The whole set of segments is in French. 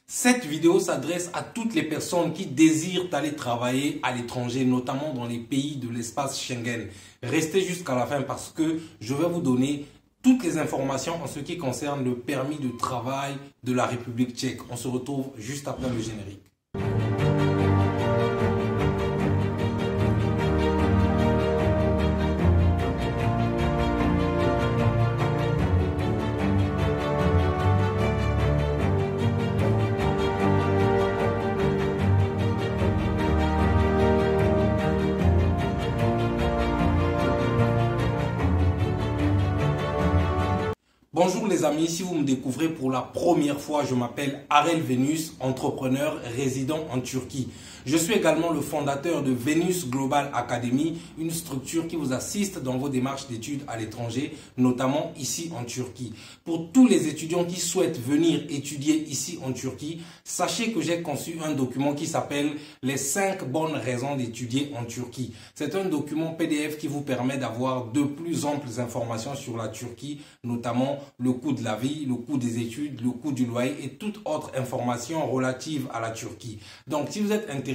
Cette vidéo s'adresse à toutes les personnes qui désirent aller travailler à l'étranger, notamment dans les pays de l'espace Schengen. Restez jusqu'à la fin parce que je vais vous donner toutes les informations en ce qui concerne le permis de travail de la République tchèque. On se retrouve juste après le générique. Bonjour les amis, si vous me découvrez pour la première fois, je m'appelle Arel Venus, entrepreneur résident en Turquie. Je suis également le fondateur de Venus Global Academy, une structure qui vous assiste dans vos démarches d'études à l'étranger, notamment ici en Turquie. Pour tous les étudiants qui souhaitent venir étudier ici en Turquie, sachez que j'ai conçu un document qui s'appelle les 5 bonnes raisons d'étudier en Turquie. C'est un document PDF qui vous permet d'avoir de plus amples informations sur la Turquie, notamment le coût de la vie, le coût des études, le coût du loyer et toute autre information relative à la Turquie. Donc, si vous êtes intéressé,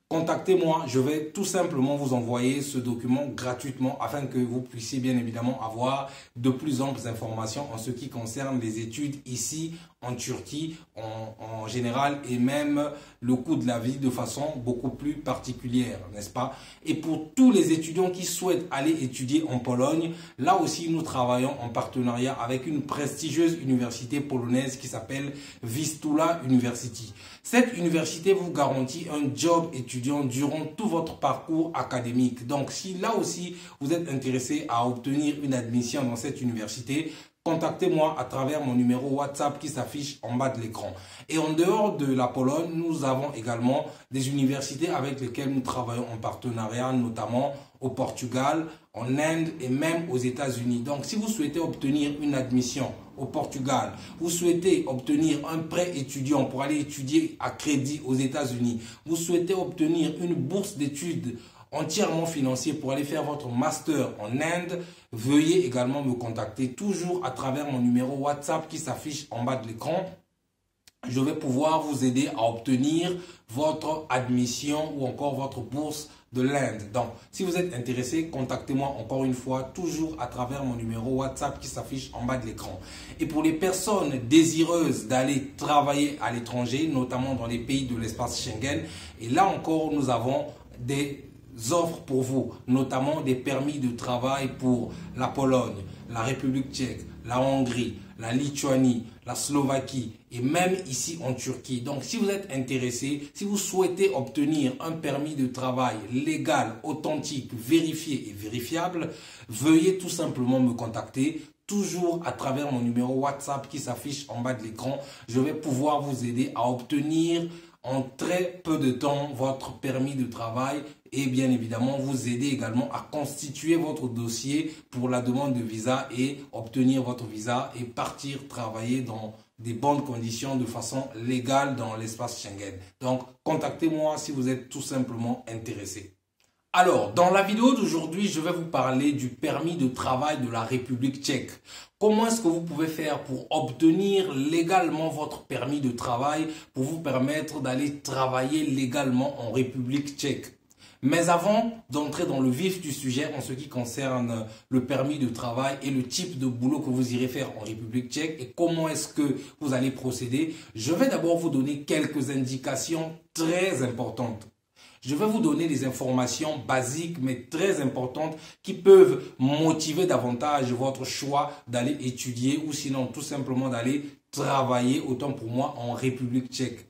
contactez-moi, je vais tout simplement vous envoyer ce document gratuitement afin que vous puissiez bien évidemment avoir de plus amples informations en ce qui concerne les études ici en Turquie en général et même le coût de la vie de façon beaucoup plus particulière, n'est-ce pas? Et pour tous les étudiants qui souhaitent aller étudier en Pologne, là aussi nous travaillons en partenariat avec une prestigieuse université polonaise qui s'appelle Vistula University. Cette université vous garantit un job étudiant durant tout votre parcours académique. Donc si là aussi vous êtes intéressé à obtenir une admission dans cette université, contactez-moi à travers mon numéro WhatsApp qui s'affiche en bas de l'écran. Et en dehors de la Pologne, nous avons également des universités avec lesquelles nous travaillons en partenariat, notamment au Portugal, en Inde et même aux États-Unis. Donc, si vous souhaitez obtenir une admission au Portugal, vous souhaitez obtenir un prêt étudiant pour aller étudier à crédit aux États-Unis, vous souhaitez obtenir une bourse d'études entièrement financier pour aller faire votre master en Inde, veuillez également me contacter toujours à travers mon numéro WhatsApp qui s'affiche en bas de l'écran. Je vais pouvoir vous aider à obtenir votre admission ou encore votre bourse de l'Inde. Donc, si vous êtes intéressé, contactez-moi encore une fois, toujours à travers mon numéro WhatsApp qui s'affiche en bas de l'écran. Et pour les personnes désireuses d'aller travailler à l'étranger, notamment dans les pays de l'espace Schengen, et là encore, nous avons des offres pour vous, notamment des permis de travail pour la Pologne, la République tchèque, la Hongrie, la Lituanie, la Slovaquie et même ici en Turquie. Donc si vous êtes intéressé, si vous souhaitez obtenir un permis de travail légal, authentique, vérifié et vérifiable, veuillez tout simplement me contacter. Toujours à travers mon numéro WhatsApp qui s'affiche en bas de l'écran, je vais pouvoir vous aider à obtenir en très peu de temps votre permis de travail et bien évidemment vous aider également à constituer votre dossier pour la demande de visa et obtenir votre visa et partir travailler dans des bonnes conditions de façon légale dans l'espace Schengen. Donc contactez-moi si vous êtes tout simplement intéressé. Alors, dans la vidéo d'aujourd'hui, je vais vous parler du permis de travail de la République tchèque. Comment est-ce que vous pouvez faire pour obtenir légalement votre permis de travail pour vous permettre d'aller travailler légalement en République tchèque? Mais avant d'entrer dans le vif du sujet en ce qui concerne le permis de travail et le type de boulot que vous irez faire en République tchèque et comment est-ce que vous allez procéder, je vais d'abord vous donner quelques indications très importantes. Je vais vous donner des informations basiques mais très importantes qui peuvent motiver davantage votre choix d'aller étudier ou sinon tout simplement d'aller travailler, autant pour moi, en République tchèque.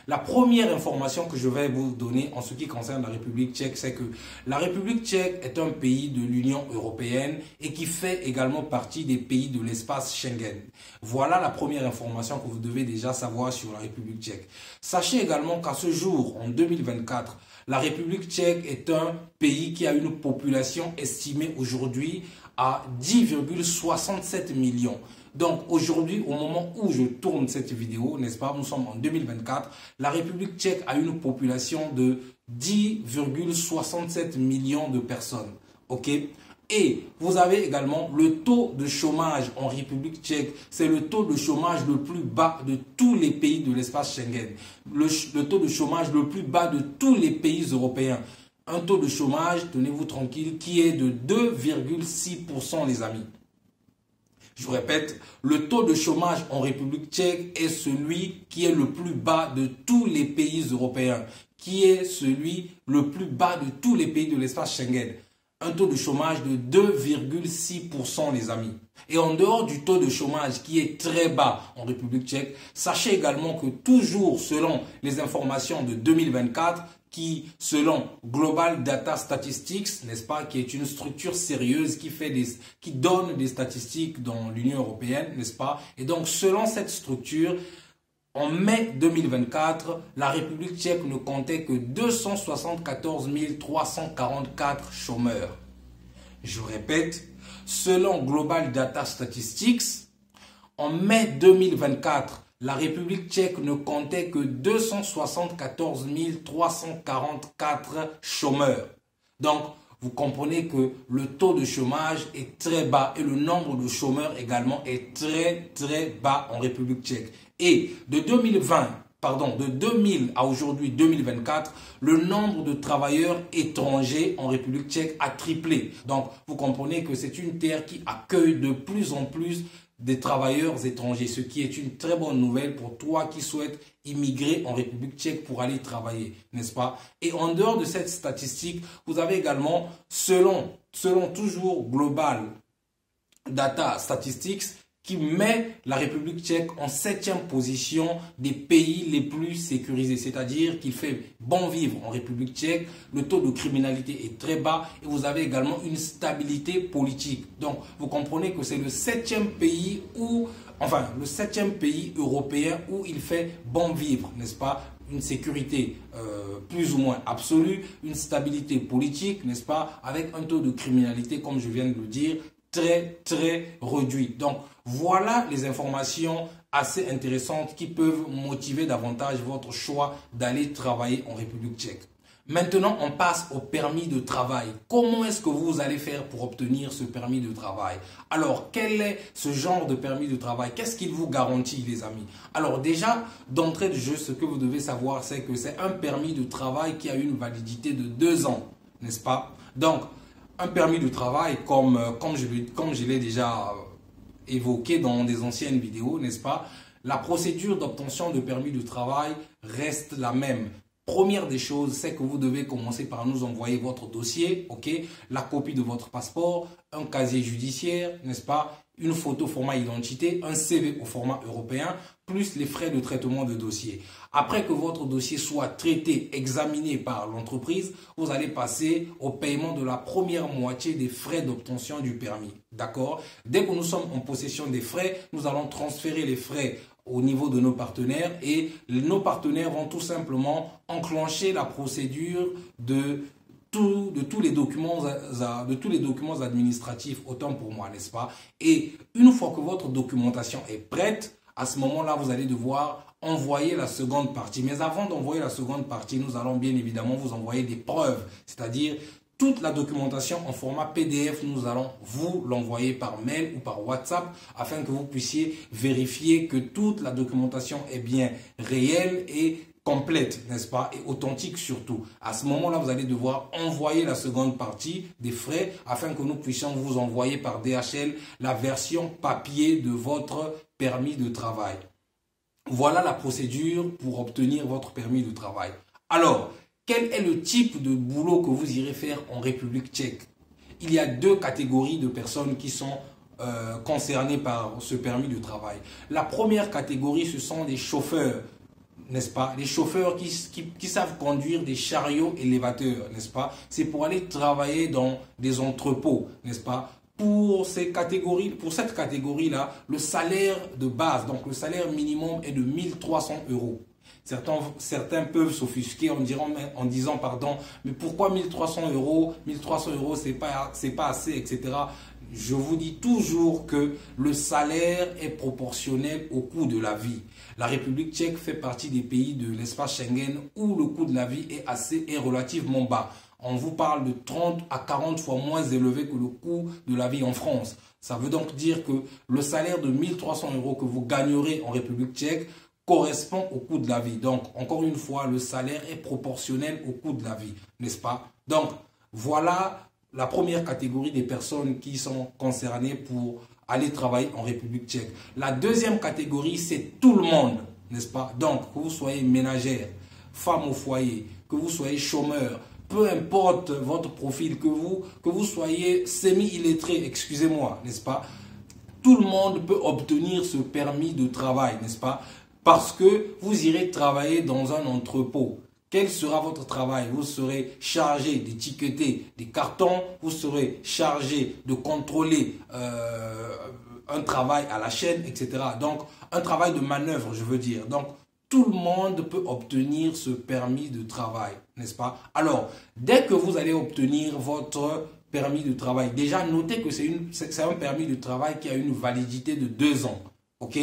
La première information que je vais vous donner en ce qui concerne la République tchèque, c'est que la République tchèque est un pays de l'Union européenne et qui fait également partie des pays de l'espace Schengen. Voilà la première information que vous devez déjà savoir sur la République tchèque. Sachez également qu'à ce jour, en 2024, la République tchèque est un pays qui a une population estimée aujourd'hui à 10,67 millions. Donc aujourd'hui, au moment où je tourne cette vidéo, n'est-ce pas, nous sommes en 2024, la République tchèque a une population de 10,67 millions de personnes. Ok? Et vous avez également le taux de chômage en République tchèque. C'est le taux de chômage le plus bas de tous les pays de l'espace Schengen. Le taux de chômage le plus bas de tous les pays européens. Un taux de chômage, tenez-vous tranquille, qui est de 2,6% les amis. Je vous répète, le taux de chômage en République tchèque est celui qui est le plus bas de tous les pays européens, qui est celui le plus bas de tous les pays de l'espace Schengen. Un taux de chômage de 2,6% les amis. Et en dehors du taux de chômage qui est très bas en République tchèque, sachez également que toujours selon les informations de 2024, qui, selon Global Data Statistics, n'est-ce pas, qui est une structure sérieuse qui donne des statistiques dans l'Union européenne, n'est-ce pas? Et donc, selon cette structure, en mai 2024, la République tchèque ne comptait que 274 344 chômeurs. Je répète, selon Global Data Statistics, en mai 2024, la République tchèque ne comptait que 274 344 chômeurs. Donc, vous comprenez que le taux de chômage est très bas et le nombre de chômeurs également est très bas en République tchèque. Et de 2000 à aujourd'hui 2024, le nombre de travailleurs étrangers en République tchèque a triplé. Donc, vous comprenez que c'est une terre qui accueille de plus en plus des travailleurs étrangers, ce qui est une très bonne nouvelle pour toi qui souhaites immigrer en République tchèque pour aller travailler, n'est-ce pas? Et en dehors de cette statistique, vous avez également, selon toujours Global Data Statistics, qui met la République tchèque en 7e position des pays les plus sécurisés. C'est-à-dire qu'il fait bon vivre en République tchèque, le taux de criminalité est très bas et vous avez également une stabilité politique. Donc, vous comprenez que c'est le 7e pays le 7e pays européen où il fait bon vivre, n'est-ce pas? Une sécurité plus ou moins absolue, une stabilité politique, n'est-ce pas? Avec un taux de criminalité, comme je viens de le dire, très réduit. Donc, voilà les informations assez intéressantes qui peuvent motiver davantage votre choix d'aller travailler en République tchèque. Maintenant, on passe au permis de travail. Comment est-ce que vous allez faire pour obtenir ce permis de travail? Alors, quel est ce genre de permis de travail? Qu'est-ce qu'il vous garantit, les amis? Alors déjà, d'entrée de jeu, ce que vous devez savoir, c'est que c'est un permis de travail qui a une validité de 2 ans, n'est-ce pas? Donc, un permis de travail, comme je l'ai déjà évoqué dans des anciennes vidéos, n'est-ce pas? La procédure d'obtention de permis de travail reste la même. Première des choses, c'est que vous devez commencer par nous envoyer votre dossier, ok? La copie de votre passeport, un casier judiciaire, n'est-ce pas? Une photo format identité, un CV au format européen, plus les frais de traitement de dossier. Après que votre dossier soit traité, examiné par l'entreprise, vous allez passer au paiement de la première moitié des frais d'obtention du permis. D'accord? Dès que nous sommes en possession des frais, nous allons transférer les frais au niveau de nos partenaires et nos partenaires vont tout simplement enclencher la procédure de tous les documents administratifs, autant pour moi, n'est-ce pas? Et une fois que votre documentation est prête, à ce moment-là, vous allez devoir envoyer la seconde partie. Mais avant d'envoyer la seconde partie, nous allons bien évidemment vous envoyer des preuves, c'est-à-dire toute la documentation en format PDF, nous allons vous l'envoyer par mail ou par WhatsApp afin que vous puissiez vérifier que toute la documentation est bien réelle et complète, n'est-ce pas, et authentique surtout. À ce moment-là, vous allez devoir envoyer la seconde partie des frais afin que nous puissions vous envoyer par DHL la version papier de votre permis de travail. Voilà la procédure pour obtenir votre permis de travail. Alors, quel est le type de boulot que vous irez faire en République tchèque? Il y a 2 catégories de personnes qui sont concernées par ce permis de travail. La première catégorie, ce sont des chauffeurs, n'est-ce pas? Les chauffeurs qui savent conduire des chariots élévateurs, n'est-ce pas? C'est pour aller travailler dans des entrepôts, n'est-ce pas? Pour cette catégorie-là, le salaire de base, donc le salaire minimum est de 1300 €. Certains peuvent s'offusquer en disant, pardon, mais pourquoi 1300 €? 1300 €, c'est pas assez, etc. je vous dis toujours que le salaire est proportionnel au coût de la vie. La République tchèque fait partie des pays de l'espace Schengen où le coût de la vie est relativement bas. On vous parle de 30 à 40 fois moins élevé que le coût de la vie en France. Ça veut donc dire que le salaire de 1300 € que vous gagnerez en République tchèque correspond au coût de la vie. Donc, encore une fois, le salaire est proportionnel au coût de la vie, n'est-ce pas? Donc, voilà la première catégorie des personnes qui sont concernées pour aller travailler en République tchèque. La deuxième catégorie, c'est tout le monde, n'est-ce pas? Donc, que vous soyez ménagère, femme au foyer, que vous soyez chômeur, peu importe votre profil, que vous soyez semi-illettré, excusez-moi, n'est-ce pas? Tout le monde peut obtenir ce permis de travail, n'est-ce pas? Parce que vous irez travailler dans un entrepôt. Quel sera votre travail? Vous serez chargé d'étiqueter des cartons, vous serez chargé de contrôler un travail à la chaîne, etc. Donc, un travail de manœuvre, je veux dire. Donc, tout le monde peut obtenir ce permis de travail, n'est-ce pas? Alors, dès que vous allez obtenir votre permis de travail, déjà notez que c'est un permis de travail qui a une validité de 2 ans. Ok?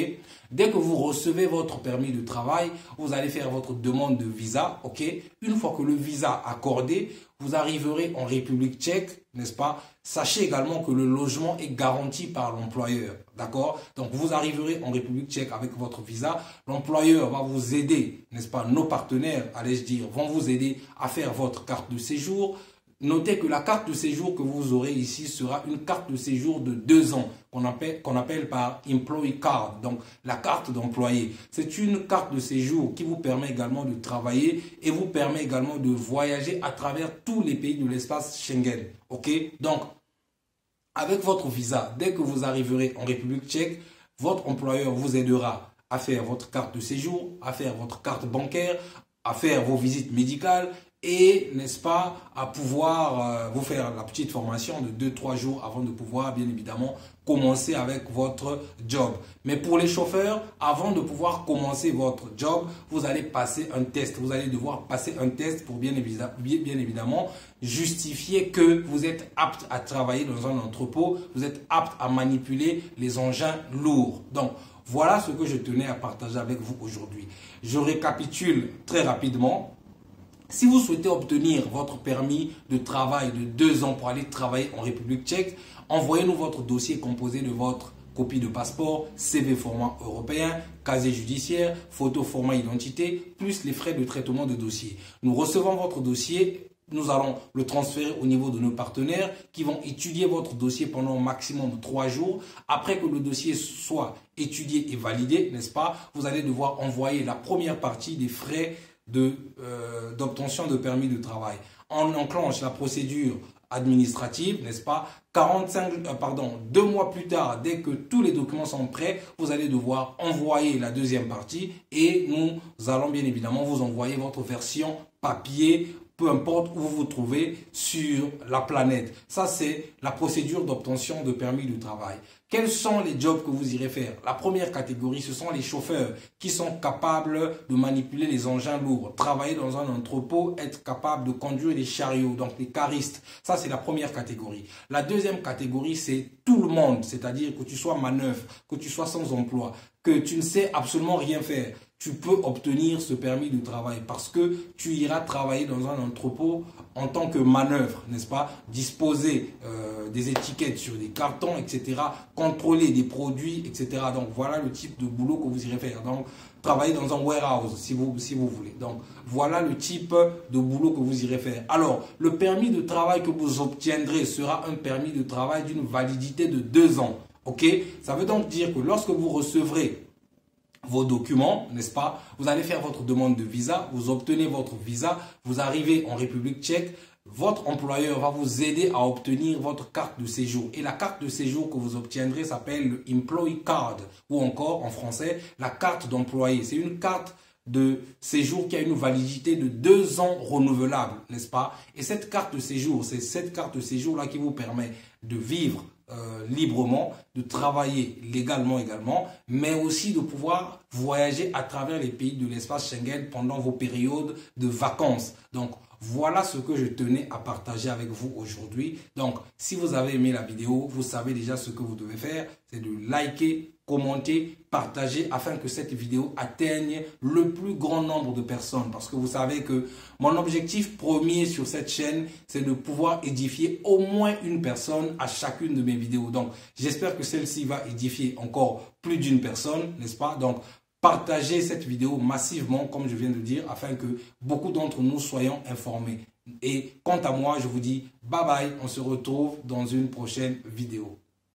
Dès que vous recevez votre permis de travail, vous allez faire votre demande de visa. Ok? Une fois que le visa accordé, vous arriverez en République tchèque, n'est-ce pas? Sachez également que le logement est garanti par l'employeur. D'accord? Donc, vous arriverez en République tchèque avec votre visa. L'employeur va vous aider, n'est-ce pas? Nos partenaires, allais-je dire, vont vous aider à faire votre carte de séjour. Notez que la carte de séjour que vous aurez ici sera une carte de séjour de 2 ans qu'on appelle par Employee Card, donc la carte d'employé. C'est une carte de séjour qui vous permet également de travailler et vous permet également de voyager à travers tous les pays de l'espace Schengen. Ok? Donc, avec votre visa, dès que vous arriverez en République tchèque, votre employeur vous aidera à faire votre carte de séjour, à faire votre carte bancaire, à faire vos visites médicales et, n'est-ce pas, à pouvoir vous faire la petite formation de 2-3 jours avant de pouvoir, bien évidemment, commencer avec votre job. Mais pour les chauffeurs, avant de pouvoir commencer votre job, vous allez passer un test. Vous allez devoir passer un test pour bien évidemment justifier que vous êtes apte à travailler dans un entrepôt, vous êtes apte à manipuler les engins lourds. Donc, voilà ce que je tenais à partager avec vous aujourd'hui. Je récapitule très rapidement. Si vous souhaitez obtenir votre permis de travail de 2 ans pour aller travailler en République tchèque, envoyez-nous votre dossier composé de votre copie de passeport, CV format européen, casier judiciaire, photo format identité, plus les frais de traitement de dossier. Nous recevons votre dossier, nous allons le transférer au niveau de nos partenaires qui vont étudier votre dossier pendant au maximum 3 jours. Après que le dossier soit étudié et validé, n'est-ce pas, vous allez devoir envoyer la première partie des frais d'obtention de permis de travail. On enclenche la procédure administrative, n'est-ce pas? 2 mois plus tard, dès que tous les documents sont prêts, vous allez devoir envoyer la deuxième partie et nous allons bien évidemment vous envoyer votre version papier, peu importe où vous vous trouvez sur la planète. Ça, c'est la procédure d'obtention de permis de travail. Quels sont les jobs que vous irez faire? La première catégorie, ce sont les chauffeurs qui sont capables de manipuler les engins lourds, travailler dans un entrepôt, être capable de conduire les chariots, donc les caristes. Ça, c'est la première catégorie. La deuxième catégorie, c'est tout le monde, c'est-à-dire que tu sois manœuvre, que tu sois sans emploi, que tu ne sais absolument rien faire. Tu peux obtenir ce permis de travail parce que tu iras travailler dans un entrepôt en tant que manœuvre, n'est-ce pas? Disposer des étiquettes sur des cartons, etc. Contrôler des produits, etc. Donc, voilà le type de boulot que vous irez faire. Donc, travailler dans un warehouse, si vous voulez. Donc, voilà le type de boulot que vous irez faire. Alors, le permis de travail que vous obtiendrez sera un permis de travail d'une validité de 2 ans. Ok? Ça veut donc dire que lorsque vous recevrez vos documents, n'est-ce pas? Vous allez faire votre demande de visa, vous obtenez votre visa, vous arrivez en République tchèque, votre employeur va vous aider à obtenir votre carte de séjour. Et la carte de séjour que vous obtiendrez s'appelle le Employee Card ou encore en français la carte d'employé. C'est une carte de séjour qui a une validité de 2 ans renouvelable, n'est-ce pas? Et cette carte de séjour, c'est cette carte de séjour-là qui vous permet de vivre librement, de travailler légalement également, mais aussi de pouvoir voyager à travers les pays de l'espace Schengen pendant vos périodes de vacances. Donc, voilà ce que je tenais à partager avec vous aujourd'hui. Donc, si vous avez aimé la vidéo, vous savez déjà ce que vous devez faire, c'est de liker, commenter, partager afin que cette vidéo atteigne le plus grand nombre de personnes. Parce que vous savez que mon objectif premier sur cette chaîne, c'est de pouvoir édifier au moins une personne à chacune de mes vidéos. Donc, j'espère que celle-ci va édifier encore plus d'une personne, n'est-ce pas? Donc, partagez cette vidéo massivement, comme je viens de dire, afin que beaucoup d'entre nous soyons informés. Et quant à moi, je vous dis bye bye, on se retrouve dans une prochaine vidéo.